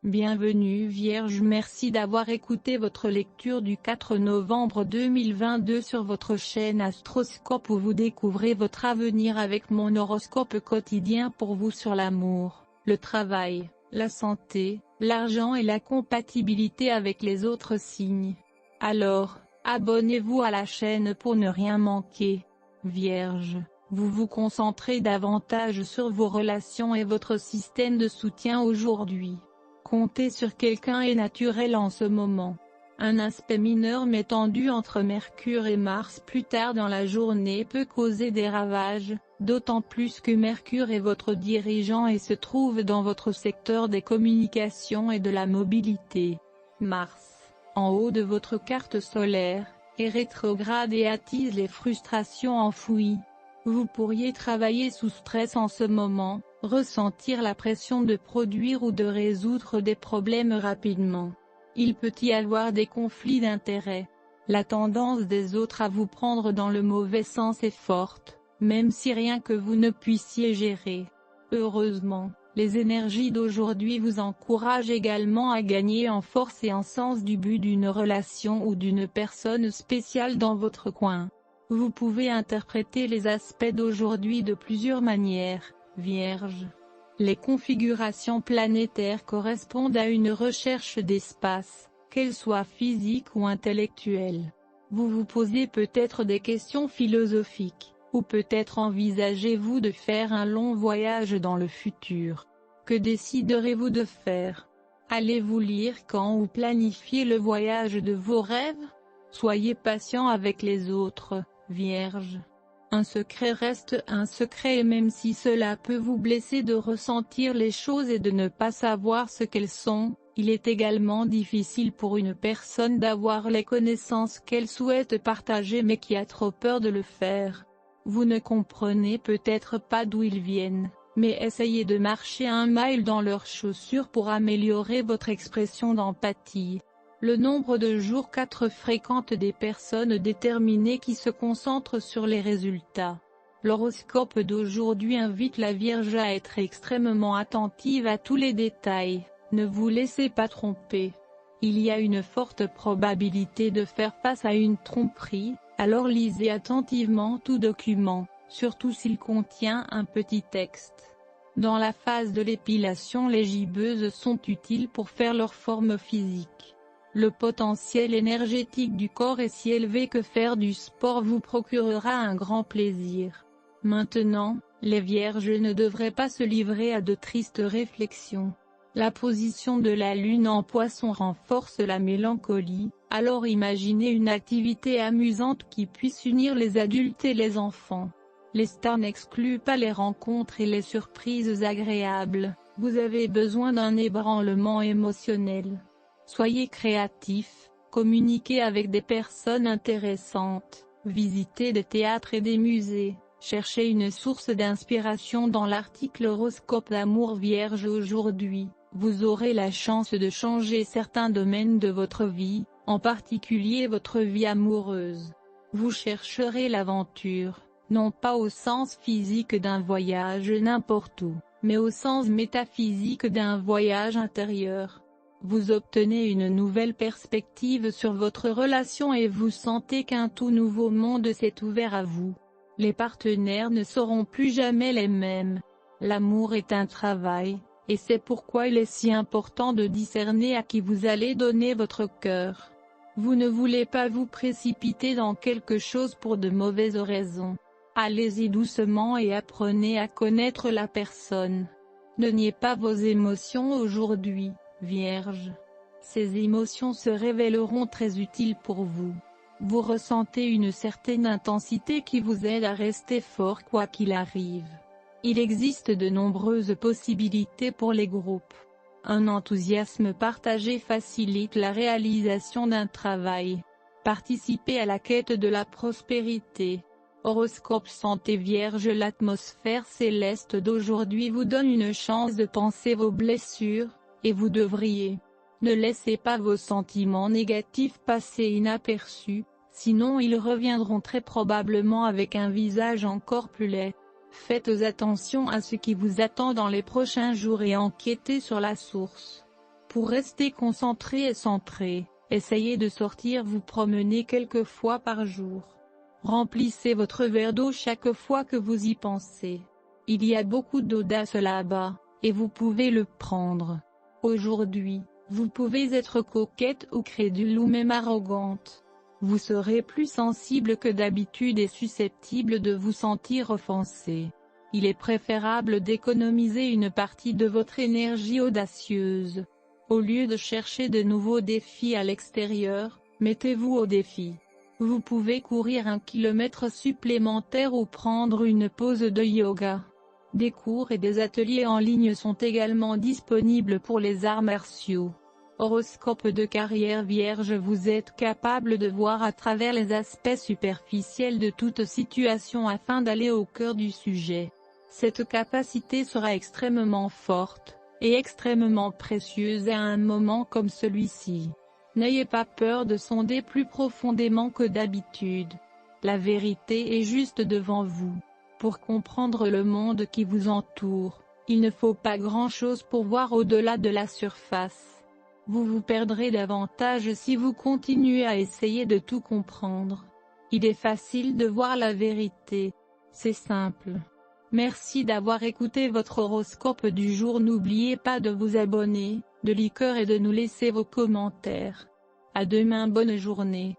Bienvenue Vierge, merci d'avoir écouté votre lecture du 4 novembre 2022 sur votre chaîne Astroscope où vous découvrez votre avenir avec mon horoscope quotidien pour vous sur l'amour, le travail, la santé, l'argent et la compatibilité avec les autres signes. Alors, abonnez-vous à la chaîne pour ne rien manquer. Vierge, vous vous concentrez davantage sur vos relations et votre système de soutien aujourd'hui. Compter sur quelqu'un est naturel en ce moment. Un aspect mineur mais tendu entre Mercure et Mars plus tard dans la journée peut causer des ravages, d'autant plus que Mercure est votre dirigeant et se trouve dans votre secteur des communications et de la mobilité. Mars, en haut de votre carte solaire, est rétrograde et attise les frustrations enfouies. Vous pourriez travailler sous stress en ce moment, ressentir la pression de produire ou de résoudre des problèmes rapidement. Il peut y avoir des conflits d'intérêts. La tendance des autres à vous prendre dans le mauvais sens est forte, même si rien que vous ne puissiez gérer. Heureusement, les énergies d'aujourd'hui vous encouragent également à gagner en force et en sens du but d'une relation ou d'une personne spéciale dans votre coin. Vous pouvez interpréter les aspects d'aujourd'hui de plusieurs manières, Vierge. Les configurations planétaires correspondent à une recherche d'espace, qu'elle soit physique ou intellectuelle. Vous vous posez peut-être des questions philosophiques, ou peut-être envisagez-vous de faire un long voyage dans le futur. Que déciderez-vous de faire? Allez-vous lire quand ou planifier le voyage de vos rêves? Soyez patient avec les autres, Vierge. Un secret reste un secret et même si cela peut vous blesser de ressentir les choses et de ne pas savoir ce qu'elles sont, il est également difficile pour une personne d'avoir les connaissances qu'elle souhaite partager mais qui a trop peur de le faire. Vous ne comprenez peut-être pas d'où ils viennent, mais essayez de marcher un mile dans leurs chaussures pour améliorer votre expression d'empathie. Le nombre de jours 4 fréquente des personnes déterminées qui se concentrent sur les résultats. L'horoscope d'aujourd'hui invite la Vierge à être extrêmement attentive à tous les détails, ne vous laissez pas tromper. Il y a une forte probabilité de faire face à une tromperie, alors lisez attentivement tout document, surtout s'il contient un petit texte. Dans la phase de l'épilation, les gibbeuses sont utiles pour faire leur forme physique. Le potentiel énergétique du corps est si élevé que faire du sport vous procurera un grand plaisir. Maintenant, les Vierges ne devraient pas se livrer à de tristes réflexions. La position de la Lune en Poisson renforce la mélancolie, alors imaginez une activité amusante qui puisse unir les adultes et les enfants. Les stars n'excluent pas les rencontres et les surprises agréables, vous avez besoin d'un ébranlement émotionnel. Soyez créatif, communiquez avec des personnes intéressantes, visitez des théâtres et des musées, cherchez une source d'inspiration dans l'article Horoscope d'amour Vierge aujourd'hui, vous aurez la chance de changer certains domaines de votre vie, en particulier votre vie amoureuse. Vous chercherez l'aventure, non pas au sens physique d'un voyage n'importe où, mais au sens métaphysique d'un voyage intérieur. Vous obtenez une nouvelle perspective sur votre relation et vous sentez qu'un tout nouveau monde s'est ouvert à vous. Les partenaires ne seront plus jamais les mêmes. L'amour est un travail, et c'est pourquoi il est si important de discerner à qui vous allez donner votre cœur. Vous ne voulez pas vous précipiter dans quelque chose pour de mauvaises raisons. Allez-y doucement et apprenez à connaître la personne. Ne niez pas vos émotions aujourd'hui, Vierge. Ces émotions se révéleront très utiles pour vous. Vous ressentez une certaine intensité qui vous aide à rester fort quoi qu'il arrive. Il existe de nombreuses possibilités pour les groupes. Un enthousiasme partagé facilite la réalisation d'un travail. Participez à la quête de la prospérité. Horoscope santé Vierge. L'atmosphère céleste d'aujourd'hui vous donne une chance de penser vos blessures, et vous devriez. Ne laissez pas vos sentiments négatifs passer inaperçus, sinon ils reviendront très probablement avec un visage encore plus laid. Faites attention à ce qui vous attend dans les prochains jours et enquêtez sur la source. Pour rester concentré et centré, essayez de sortir vous promener quelques fois par jour. Remplissez votre verre d'eau chaque fois que vous y pensez. Il y a beaucoup d'audace là-bas, et vous pouvez le prendre. Aujourd'hui, vous pouvez être coquette ou crédule ou même arrogante. Vous serez plus sensible que d'habitude et susceptible de vous sentir offensé. Il est préférable d'économiser une partie de votre énergie audacieuse. Au lieu de chercher de nouveaux défis à l'extérieur, mettez-vous au défi. Vous pouvez courir 1 kilomètre supplémentaire ou prendre une pause de yoga. Des cours et des ateliers en ligne sont également disponibles pour les arts martiaux. Horoscope de carrière Vierge. Vous êtes capable de voir à travers les aspects superficiels de toute situation afin d'aller au cœur du sujet. Cette capacité sera extrêmement forte, et extrêmement précieuse à un moment comme celui-ci. N'ayez pas peur de sonder plus profondément que d'habitude. La vérité est juste devant vous. Pour comprendre le monde qui vous entoure, il ne faut pas grand-chose pour voir au-delà de la surface. Vous vous perdrez davantage si vous continuez à essayer de tout comprendre. Il est facile de voir la vérité. C'est simple. Merci d'avoir écouté votre horoscope du jour. N'oubliez pas de vous abonner, de liker et de nous laisser vos commentaires. À demain, bonne journée.